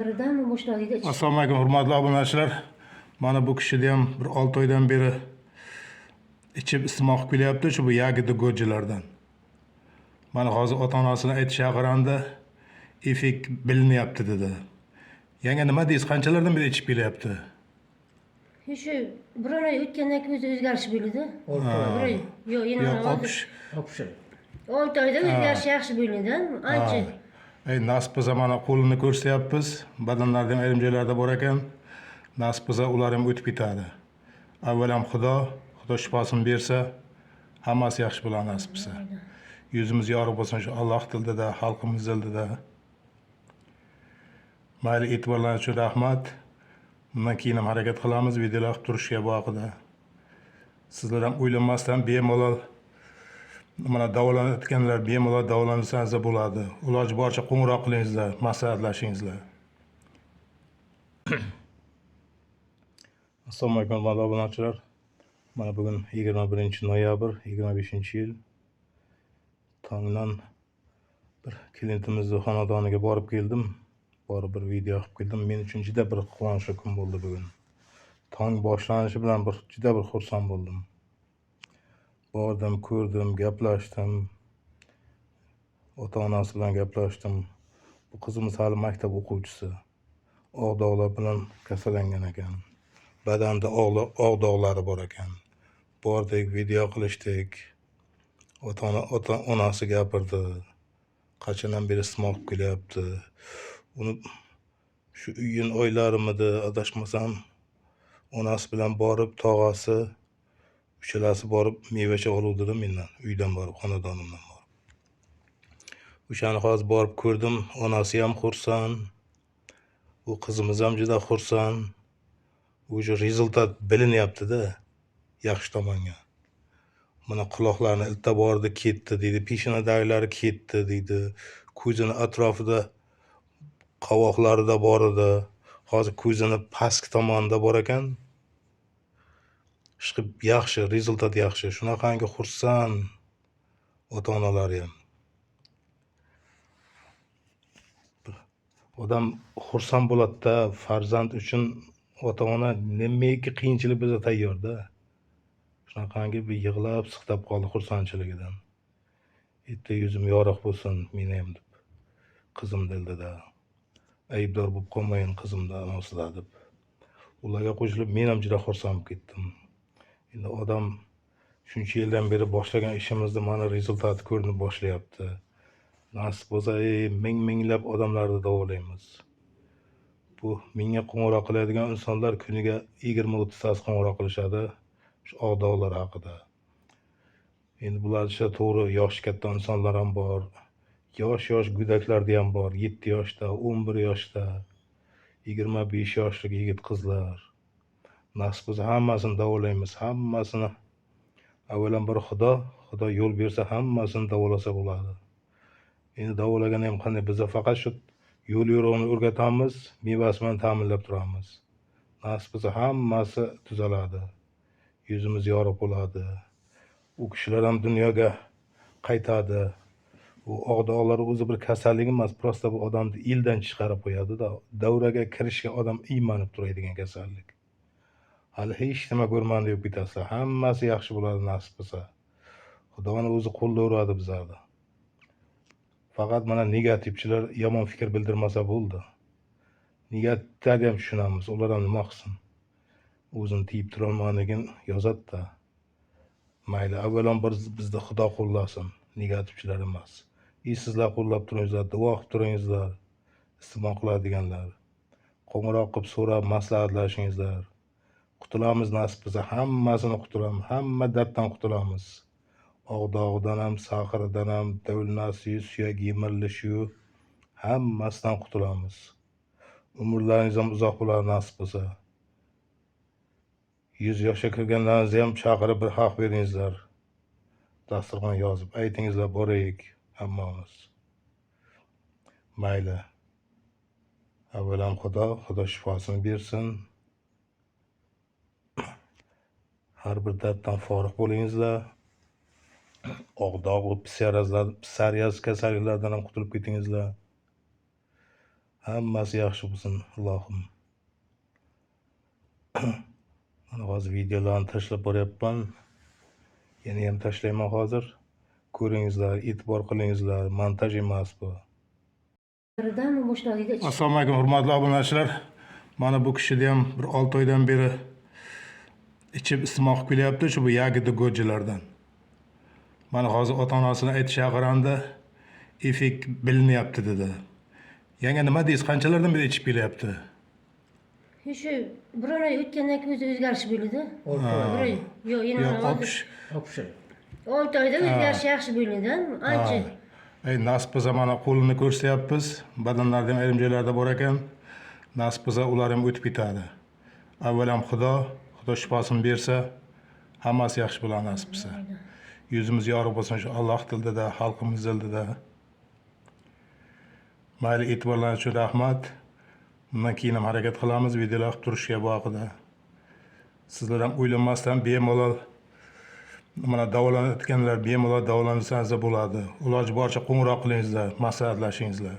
Assalomu alaykum hurmatli obunachilar. Mana bu kishida ham bir 6 oydan beri ichib isitmoq kelyapti shu bu yagida go'jilardan. Mana hozir ota-onasini aytish chaqiranda effekt bilinyapti dedi. Yanga nima deysiz? Qanchalardan beri ichib kelyapti? Shu bir oy o'tgandan keyin o'zgarish bo'ldi. 6 oy. Yo'q, Yo, yana 6 oyda o'zgarish yaxshi bo'ldi. Ancha. Nasib bo'lsa mana qo'lini ko'rsatyapmiz. Badanlarda ham ayrim joylarda bor ekan. Nasib bo'lsa ular ham o'tib ketadi. Avvalam Xudo shifosini bersa, hammasi yaxshi bo'ladi nasib bo'lsa. Yuzimiz yorug' bo'lsin shu Alloh tilida, xalqimiz tilida. Mayli, e'tiborlaringiz uchun rahmat. Bundan keyin ham harakat qilamiz videolar qilib turishga bu haqida. Sizlar ham o'ylamasdan bemalol mana davolanayotganlar bemalol davolansangiz bo'ladi. Iloji boricha qo'ng'iroq qilingizlar, maslahatlashingizlar. Assalomu alaykum hurmatli obunachilar. Mana bugun 21-noyabr 25-yil. Tongdan bir klientimizning xonadoniga borib keldim. Borib bir video qilib keldim. Men uchun juda bir quvonchli kun bo'ldi bugun. Tong boshlanishi bilan juda bir xursand bo'ldim. Bordim, ko'rdim, gaplashdim. Ota-onasi bilan gaplashdim. Bu qizimiz hali maktab o'quvchisi. Oq dog'lar bilan kasallangan ekan. Badanda oq dog'lari bor ekan. Bordik, video qilishdik. Ota-onasi gapirdi. Qachondan beri isitmoq kelyapti. Uni shu iyun oylarimida adashmasam onasi bilan borib tog'asi uchalasi borib mevacha oluvdilar mendan, uydan borib, xonadonimdan borib. O'shani hozir borib ko'rdim. Onasi ham xursand. Bu qizimiz ham juda xursand. O'sha rezultat bilinyapti-da, yaxshi tomonga. Mana quloqlarini ilta bordi, ketdi deydi, peshonadagilari ketdi deydi. Ko'zini atrofida qovoqlarida bor edi. Hozir ko'zini pastki tomonida bor ekan. Chiqib yaxshi, rezultat yaxshi. Shunaqangi xursand ota-onalari ham. Odam xursand bo'ladi-da, farzand uchun ota-ona nimaiki qiyinchilik bo'lsa tayyorda. Shunaqangi bir yig'lab, siqtab qoldi xursandchiligidan. Erta yuzim yorug' bo'lsin meni ham deb. Qizim dildida. Aybdor bo'lib qolmayin qizimdan ostida deb. Ularga qo'shilib men ham juda xursand bo'lib ketdim. Endi odam shuncha yildan beri boshlagan ishimizni mana rezultati ko'rinib boshlayapti. Nasib bo'lsa, minglab odamlarni davolaymiz. Bu menga qo'ng'iroq qiladigan insonlar kuniga 20-30 tasi qo'ng'iroq qilishadi shu oq dog'lar haqida. Endi bular ichida to'g'ri yoshi katta insonlar ham bor. Yosh go'daklarda ham bor. 7 yoshda, 11 yoshda, 25 yoshlik yigit-qizlar. Nasib bo'lsa hammasini davolaymiz. Hammasini avvalambor Xudo yo'l bersa hammasini davolasa bo'ladi. Endi davolagan ham qanday? Biz faqat shu yo'l yo'rig'ini o'rgatamiz, mevasi bilan ta'minlab turamiz. Nasib bo'lsa hammasi tuzaladi. Yuzimiz yorug' bo'ladi. U kishilar ham dunyoga qaytadi. U oq dog'lar o'zi bir kasallik emas, prosta bu odamni ildan chiqarib qo'yadi-da. Davraga kirishga odam iymanib turadigan kasallik. Hali hech nima ko'rmadi deb bitasizlar. Hammasi yaxshi bo'ladi nasib bo'lsa. Xudoning o'zi qo'llayveradi bizlarni. Faqat mana negativchilar yomon fikr bildirmasa bo'ldi. Negativlarni ham tushunamiz. Ular ham nima qilsin? O'zini tiyib tura olmaganligini yozadi-da. Mayli, avvalambor bizni Xudo qo'llasin, negativchilar emas. Sizlar qo'llab turingizlar, duo qilib turingizlar. Isitmoq qiladiganlar. Qo'ng'iroq qilib so'rab maslahatlashingizlar. Qutulamiz nasib bo'lsa, hammasini qutulamiz. Hamma darddan qutulamiz. Oq dog'idan ham, saqiridan ham, davlnasi, suyak yemirishi, hammasidan qutulamiz. Umrlaringiz ham uzoq bo'ladi nasib bo'lsa. 100 yoshga kirganlaringizni ham chaqirib bir haq beringizlar. Dasturxon yozib, aytingizlar boraylik hammamiz. Mayli. Avvalam Xudo shifosini bersin. Har bir darddan forig' bo'lingizlar. Oq dog' psoriaz kasalliklaridan ham qutulib ketingizlar. Hammasi yaxshi bo'lsin, ilohim. Mana hozir videolarni tashlab boryapman. Yana ham tashlayman hozir. Ko'ringizlar, e'tibor qilingizlar. Montaj emas bu. Biridan boshlaydi. Assalomu alaykum hurmatli obunachilar. Mana bu kishida ham bir 6 oydan beri ichib iste'mol qilib kelyapti shu bu yagida go'jilardan. Mana hozir ota-onasini aytish chaqirandi. Effekt bilinyapti dedi. Yanga nima deysiz? Qanchalardan beri ichib kelyapti? Shu bir oy o'tgandan keyin o'zi o'zgarish bo'ldi. 6 oy. Yo'q, yana 60. 6 oyda o'zgarish yaxshi bo'ldi. Ancha. Nasib bo'lsa mana qo'lini ko'rsatyapmiz. Badanlarda ham ayrim joylarda bor ekan. Nasib bo'lsa ular ham o'tib ketadi. Avvalam Xudo shifosini bersa, hammasi yaxshi bo'ladi nasib bo'lsa. Yuzimiz yorug' bo'lsin shu Alloh tilida, xalqimiz tilida. Mayli, e'tiborlaringiz uchun rahmat. Bundan keyin ham harakat qilamiz videolar qilib turishga bu haqida. Sizlar ham o'ylanmasdan bemalol mana davolanayotganlar bemalol davolansangiz bo'ladi. Iloji boricha qo'ng'iroq qilingizlar, maslahatlashingizlar.